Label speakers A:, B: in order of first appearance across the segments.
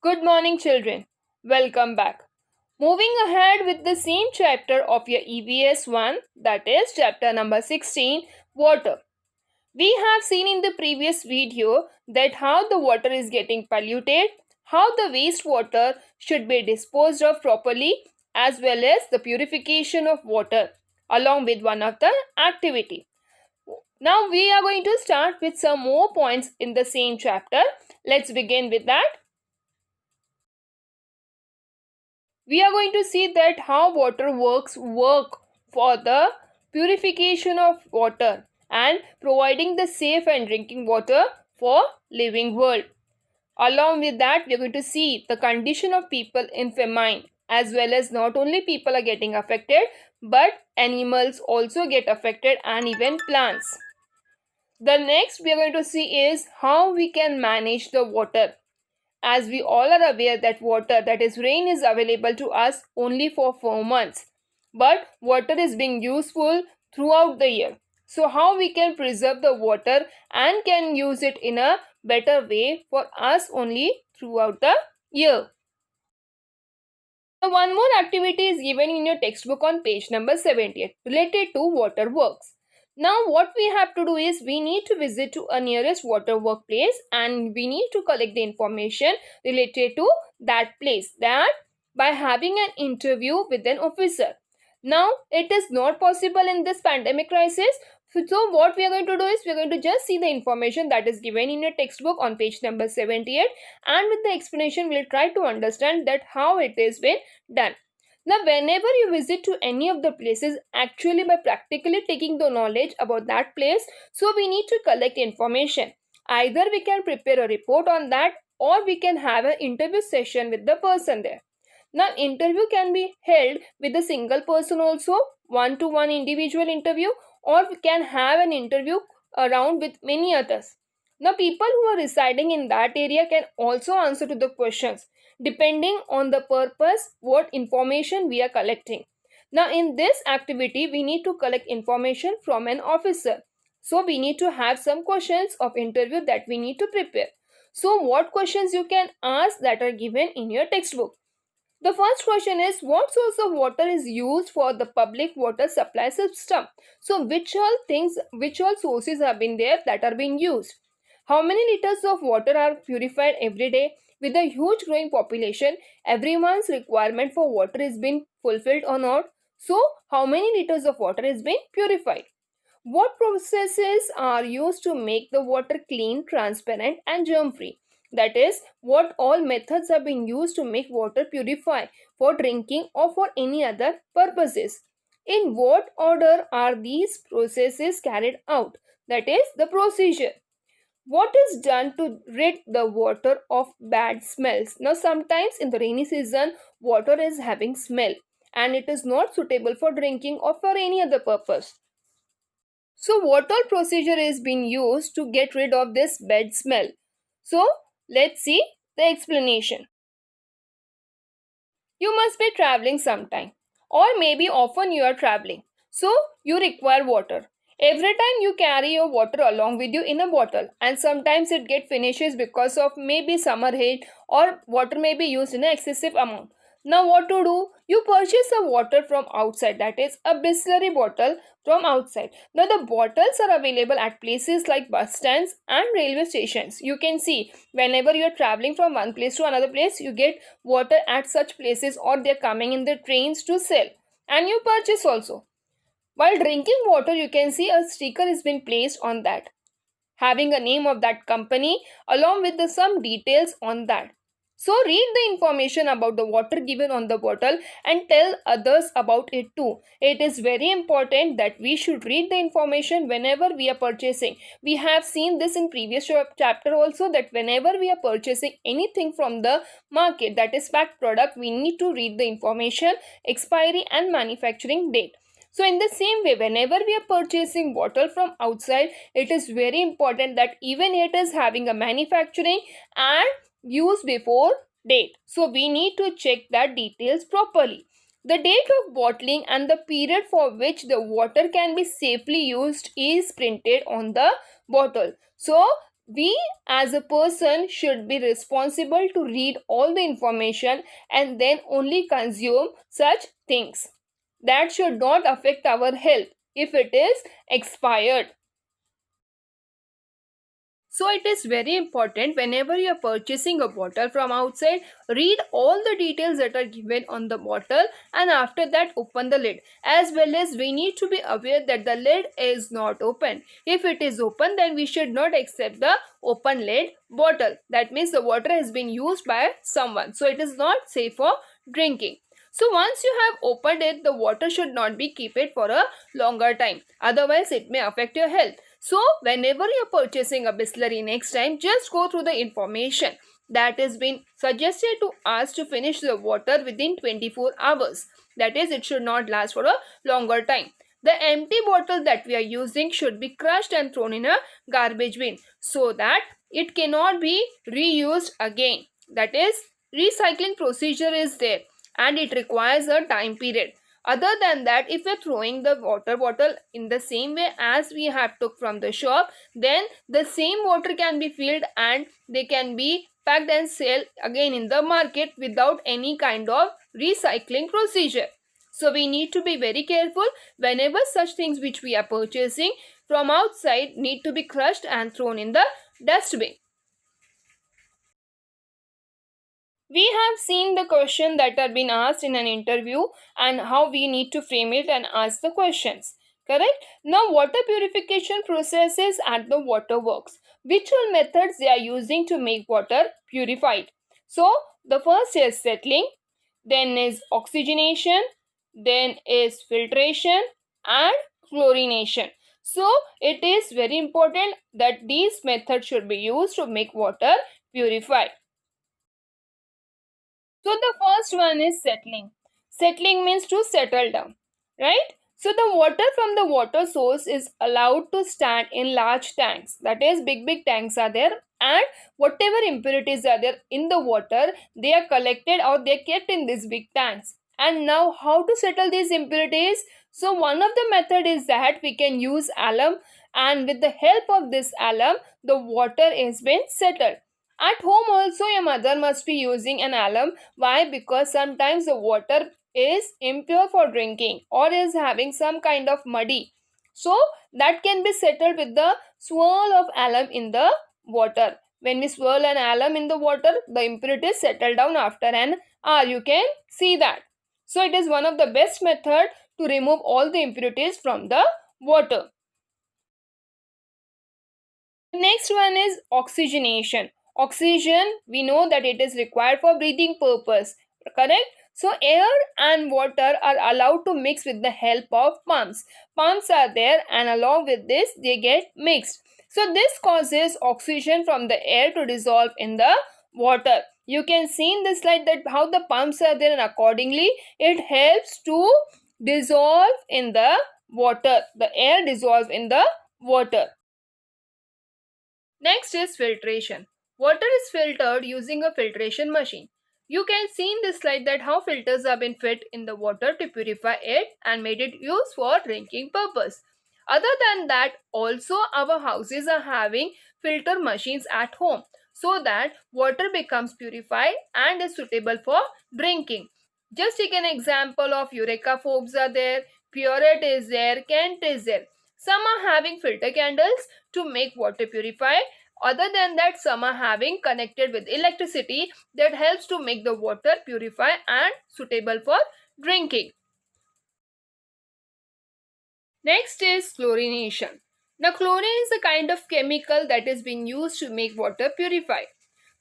A: Good morning, children. Welcome back. Moving ahead with the same chapter of your EVS 1, that is chapter number 16, water. We have seen in the previous video that how the water is getting polluted, how the wastewater should be disposed of properly, as well as the purification of water, along with one of the activity. Now we are going to start with some more points in the same chapter. Let's begin with that. We are going to see that how water works for the purification of water and providing the safe and drinking water for living world. Along with that, we are going to see the condition of people in famine, as well as not only people are getting affected but animals also get affected and even plants. The next we are going to see is how we can manage the water, as we all are aware that water, that is rain, is available to us only for 4 months, but water is being useful throughout the year. So how we can preserve the water and can use it in a better way for us only throughout the year. Now, one more activity is given in your textbook on page number 78 related to water works. Now what we have to do is we need to visit to a nearest water work place and we need to collect the information related to that place, that by having an interview with an officer. Now it is not possible in this pandemic crisis. So what we are going to do is we are going to just see the information that is given in your textbook on page number 78, and with the explanation we'll try to understand that how it is been done. Now, whenever you visit to any of the places, actually by practically taking the knowledge about that place, so we need to collect information. Either we can prepare a report on that or we can have an interview session with the person there. Now, interview can be held with a single person also, one-to-one individual interview, or we can have an interview around with many others. Now, people who are residing in that area can also answer to the questions depending on the purpose what information we are collecting. Now in this activity we need to collect information from an officer. So we need to have some questions of interview that we need to prepare. So what questions you can ask that are given in your textbook? The first question is, what source of water is used for the public water supply system? So which all sources have been there that are being used? How many liters of water are purified every day? With a huge growing population, everyone's requirement for water is being fulfilled or not? So how many liters of water is being purified? What processes are used to make the water clean, transparent and germ-free? That is, what all methods have been used to make water purify for drinking or for any other purposes? In what order are these processes carried out? That is the procedure. What is done to rid the water of bad smells? Now, sometimes in the rainy season, water is having smell and it is not suitable for drinking or for any other purpose. So what all procedure is being used to get rid of this bad smell? So let's see the explanation. You must be traveling sometime, or maybe often you are traveling. So you require water. Every time you carry your water along with you in a bottle, and sometimes it get finishes because of maybe summer heat or water may be used in an excessive amount. Now what to do? You purchase a water from outside, that is a Bisleri bottle from outside. Now the bottles are available at places like bus stands and railway stations. You can see whenever you are traveling from one place to another place, you get water at such places or they are coming in the trains to sell, and you purchase also. While drinking water, you can see a sticker has been placed on that, having a name of that company along with some details on that. So read the information about the water given on the bottle and tell others about it too. It is very important that we should read the information whenever we are purchasing. We have seen this in previous chapter also, that whenever we are purchasing anything from the market, that is packed product, we need to read the information, expiry and manufacturing date. So in the same way, whenever we are purchasing bottle from outside, it is very important that even it is having a manufacturing and use before date. So we need to check that details properly. The date of bottling and the period for which the water can be safely used is printed on the bottle. So We as a person should be responsible to read all the information and then only consume such things. That should not affect our health if it is expired. So it is very important whenever you are purchasing a bottle from outside, read all the details that are given on the bottle and after that open the lid. As well as we need to be aware that the lid is not open. If it is open, then we should not accept the open lid bottle. That means the water has been used by someone. So it is not safe for drinking. So once you have opened it, the water should not be keep it for a longer time. Otherwise it may affect your health. So whenever you're purchasing a Bisleri next time, just go through the information that has been suggested to us to finish the water within 24 hours. That is, it should not last for a longer time. The empty bottle that we are using should be crushed and thrown in a garbage bin so that it cannot be reused again. That is, recycling procedure is there and it requires a time period. Other than that, if we're throwing the water bottle in the same way as we have took from the shop, then the same water can be filled and they can be packed and sold again in the market without any kind of recycling procedure. So we need to be very careful whenever such things which we are purchasing from outside need to be crushed and thrown in the dustbin. We have seen the question that are being asked in an interview and how we need to frame it and ask the questions. Correct? Now, water purification processes at the waterworks. Which all methods they are using to make water purified? So, the first is settling, then is oxygenation, then is filtration and chlorination. So, it is very important that these methods should be used to make water purified. So the first one is settling. Settling means to settle down, right? So the water from the water source is allowed to stand in large tanks. That is, big tanks are there, and whatever impurities are there in the water, they are collected or they are kept in these big tanks. And now how to settle these impurities? So one of the method is that we can use alum, and with the help of this alum, the water is been settled. At home also your mother must be using an alum. Why? Because sometimes the water is impure for drinking or is having some kind of muddy. So that can be settled with the swirl of alum in the water. When we swirl an alum in the water, the impurities settle down after an hour. You can see that. So it is one of the best method to remove all the impurities from the water. The next one is oxygenation. Oxygen, we know that it is required for breathing purpose, correct? So air and water are allowed to mix with the help of pumps. Pumps are there and along with this they get mixed. So this causes oxygen from the air to dissolve in the water. You can see in this slide that how the pumps are there and accordingly it helps to dissolve in the water. The air dissolve in the water. Next is filtration. Water is filtered using a filtration machine. You can see in this slide that how filters have been fit in the water to purify it and made it used for drinking purpose. Other than that, also our houses are having filter machines at home so that water becomes purified and is suitable for drinking. Just take an example of Eureka Forbes are there, Pureit is there, Kent is there. Some are having filter candles to make water purified. Other than that, some are having connected with electricity that helps to make the water purify and suitable for drinking. Next is chlorination. Now chlorine is a kind of chemical that is being used to make water purified.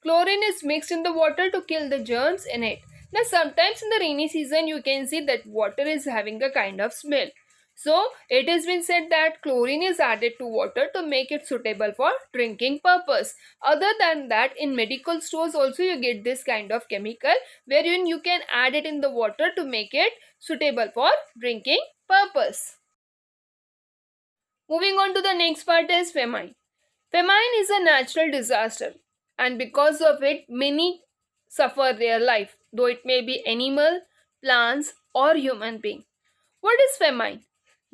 A: Chlorine is mixed in the water to kill the germs in it. Now sometimes in the rainy season you can see that water is having a kind of smell. So it has been said that chlorine is added to water to make it suitable for drinking purpose. Other than that, in medical stores also you get this kind of chemical wherein you can add it in the water to make it suitable for drinking purpose. Moving on to the next part is famine. Famine is a natural disaster and because of it many suffer their life, though it may be animal, plants or human being. What is famine?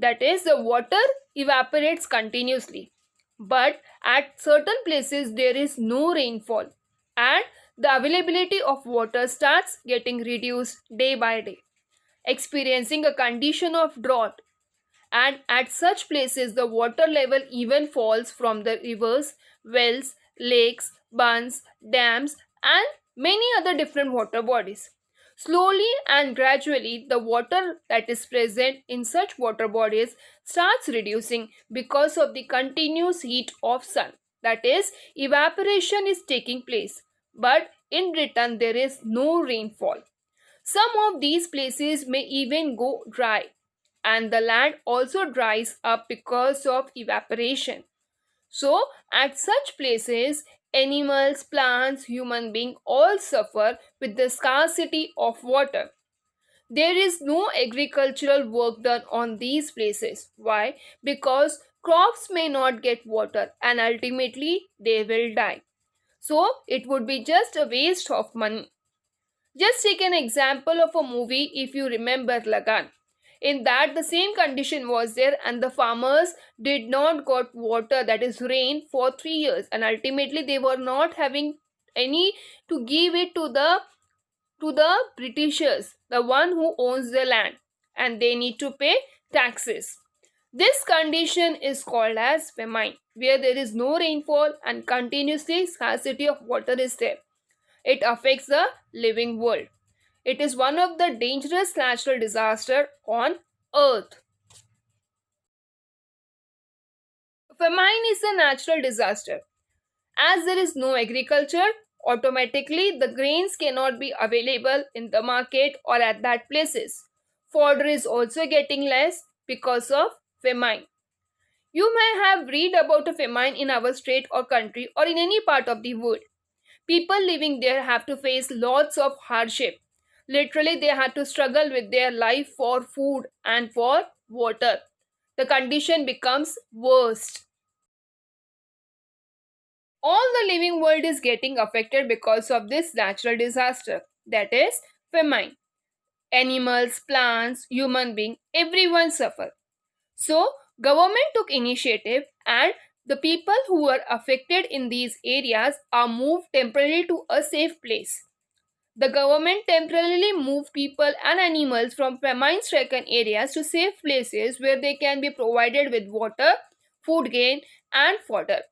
A: That is, the water evaporates continuously. but at certain places there is no rainfall, and the availability of water starts getting reduced day by day, experiencing a condition of drought. And at such places the water level even falls from the rivers, wells, lakes, bunds, dams, and many other different water bodies. Slowly and gradually the water that is present in such water bodies starts reducing because of the continuous heat of sun, that is, evaporation is taking place, but in return there is no rainfall. Some of these places may even go dry, and the land also dries up because of evaporation. So, at such places, animals, plants, human beings all suffer with the scarcity of water. There is no agricultural work done on these places. Why? Because crops may not get water and ultimately they will die. So, it would be just a waste of money. Just take an example of a movie if you remember Lagan. In that the same condition was there and the farmers did not got water, that is rain, for 3 years, and ultimately they were not having any to give it to the Britishers, the one who owns the land, and they need to pay taxes. This condition is called as famine, where there is no rainfall and continuously scarcity of water is there. It affects the living world. It is one of the dangerous natural disaster on earth. Famine is a natural disaster. As there is no agriculture, automatically the grains cannot be available in the market or at that places. Fodder is also getting less because of famine. You may have read about a famine in our state or country or in any part of the world. People living there have to face lots of hardship. Literally, they had to struggle with their life for food and for water. The condition becomes worst. All the living world is getting affected because of this natural disaster, that is famine. Animals, plants, human being, everyone suffer. So government took initiative and the people who were affected in these areas are moved temporarily to a safe place. The government temporarily moved people and animals from famine-stricken areas to safe places where they can be provided with water, food grain, and fodder.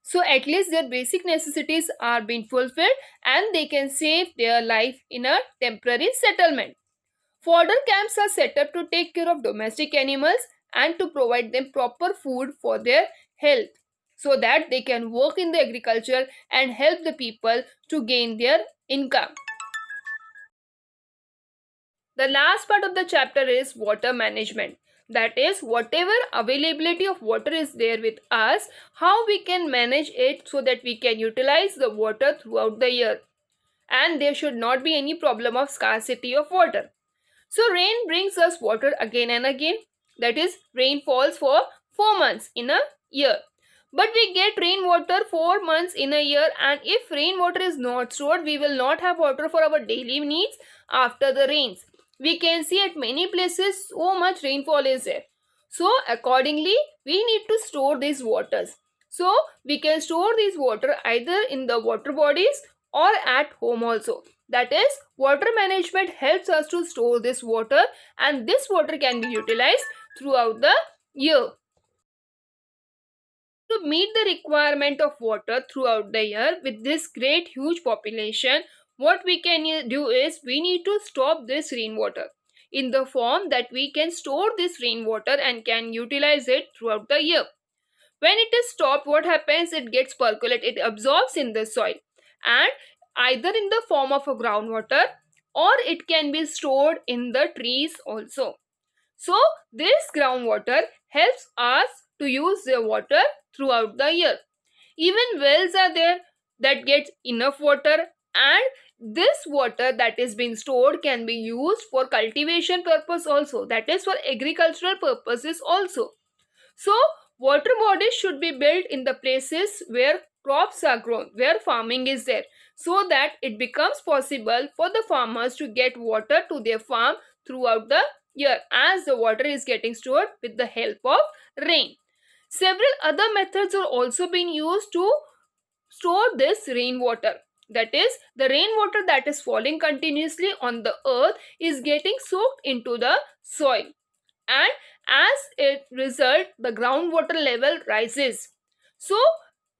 A: So at least their basic necessities are being fulfilled and they can save their life in a temporary settlement. Fodder camps are set up to take care of domestic animals and to provide them proper food for their health so that they can work in the agriculture and help the people to gain their income. The last part of the chapter is water management. That is, whatever availability of water is there with us, how we can manage it so that we can utilize the water throughout the year. And there should not be any problem of scarcity of water. So rain brings us water again and again. That is, rain falls for 4 months in a year. But we get rainwater 4 months in a year, and if rainwater is not stored, we will not have water for our daily needs after the rains. We can see at many places so much rainfall is there. So accordingly, we need to store these waters. So we can store these water either in the water bodies or at home also. That is, water management helps us to store this water, and this water can be utilized throughout the year. To meet the requirement of water throughout the year with this great huge population, what we can do is we need to stop this rainwater in the form that we can store this rainwater and can utilize it throughout the year. When it is stopped, what happens? It gets percolated, it absorbs in the soil, and either in the form of a groundwater or it can be stored in the trees also. So this groundwater helps us to use the water throughout the year. Even wells are there that get enough water, and this water that is being stored can be used for cultivation purpose also, that is for agricultural purposes also. So water bodies should be built in the places where crops are grown, where farming is there, so that it becomes possible for the farmers to get water to their farm throughout the year, as the water is getting stored with the help of rain. Several other methods are also being used to store this rainwater. That is, the rainwater that is falling continuously on the earth is getting soaked into the soil, and as a result the groundwater level rises. So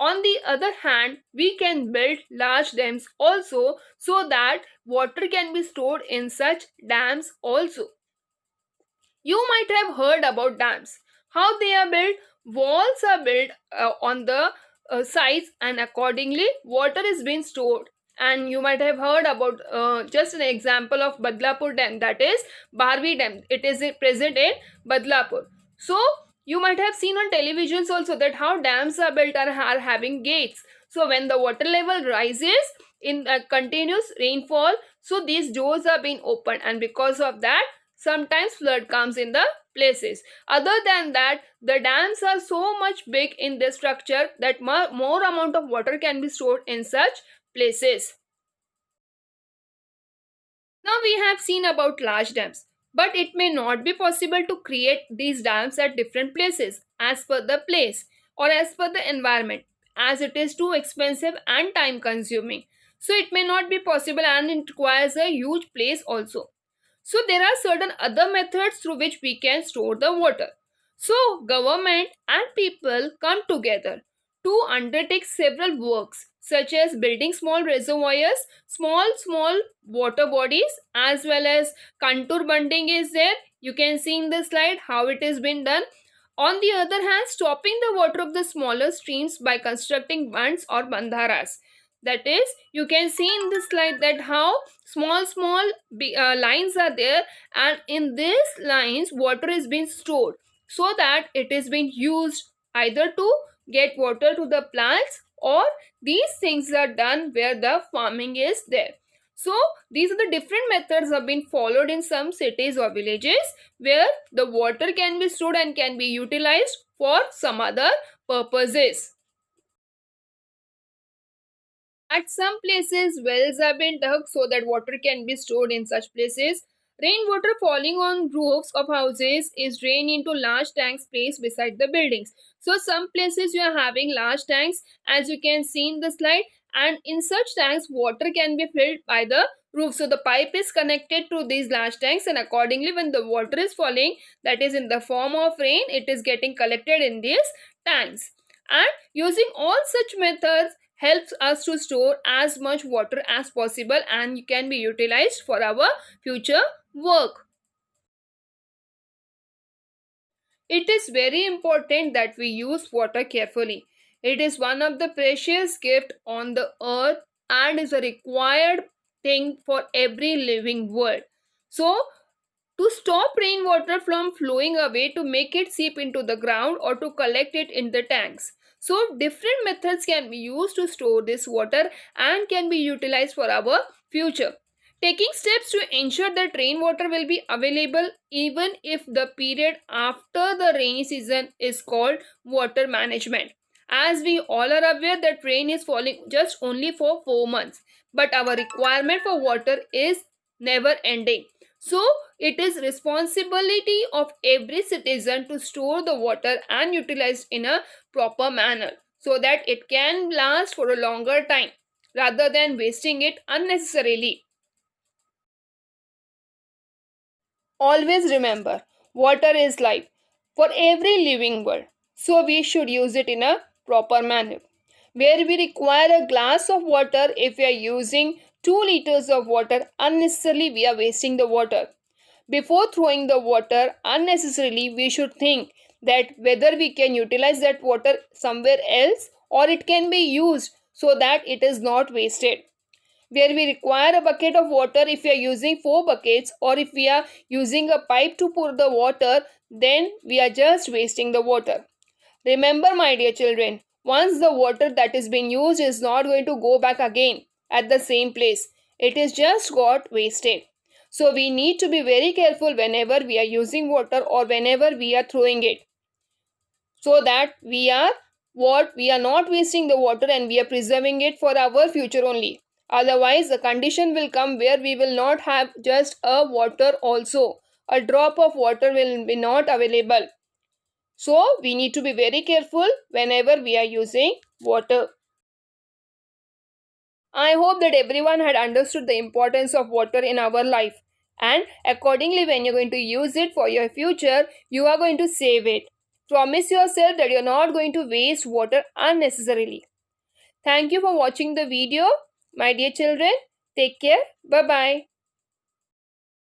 A: on the other hand, we can build large dams also, so that water can be stored in such dams also. You might have heard about dams. How they are built? Walls are built on the sides, and accordingly, water is being stored. And you might have heard about just an example of Badlapur Dam, that is Barvi Dam. It is present in Badlapur. So you might have seen on televisions also that how dams are built and are having gates. So when the water level rises in a continuous rainfall, so these doors are being opened, and because of that sometimes flood comes in the places. Other than that, the dams are so much big in their structure that more amount of water can be stored in such places. Now we have seen about large dams, but it may not be possible to create these dams at different places as per the place or as per the environment, as it is too expensive and time consuming. So it may not be possible, and it requires a huge place also. So there are certain other methods through which we can store the water. So government and people come together to undertake several works such as building small reservoirs, small water bodies, as well as contour bunding is there. You can see in the slide how it has been done. On the other hand, stopping the water of the smaller streams by constructing bunds or bandharas. That is, you can see in this slide that how small lines are there, and in these lines water is being stored so that it is being used either to get water to the plants, or these things are done where the farming is there. So these are the different methods have been followed in some cities or villages where the water can be stored and can be utilized for some other purposes. At some places, wells have been dug so that water can be stored in such places. Rainwater falling on roofs of houses is drained into large tanks placed beside the buildings. So some places you are having large tanks, as you can see in the slide, and in such tanks water can be filled by the roof. So the pipe is connected to these large tanks, and accordingly when the water is falling, that is in the form of rain, it is getting collected in these tanks. And using all such methods helps us to store as much water as possible and can be utilized for our future work. It is very important that we use water carefully. It is one of the precious gifts on the earth and is a required thing for every living world. So to stop rainwater from flowing away, to make it seep into the ground, or to collect it in the tanks. So different methods can be used to store this water and can be utilized for our future. Taking steps to ensure that rainwater will be available even if the period after the rainy season is called water management. As we all are aware that rain is falling just only for 4 months, but our requirement for water is never ending. So it is responsibility of every citizen to store the water and utilize in a proper manner so that it can last for a longer time rather than wasting it unnecessarily. Always remember, water is life for every living world. So we should use it in a proper manner. Where we require a glass of water, if we are using 2 liters of water unnecessarily, we are wasting the water. Before throwing the water unnecessarily, we should think that whether we can utilize that water somewhere else or it can be used so that it is not wasted. Where we require a bucket of water, if we are using 4 buckets, or if we are using a pipe to pour the water, then we are just wasting the water. Remember, my dear children, once the water that is being used is not going to go back again at the same place. It is just got wasted. So we need to be very careful whenever we are using water or whenever we are throwing it, so that we are not wasting the water and we are preserving it for our future only. Otherwise the condition will come where we will not have just a water also. A drop of water will be not available. So we need to be very careful whenever we are using water. I hope that everyone had understood the importance of water in our life, and accordingly, when you're going to use it for your future, you are going to save it. Promise yourself that you're not going to waste water unnecessarily. Thank you for watching the video, my dear children. Take care. Bye bye.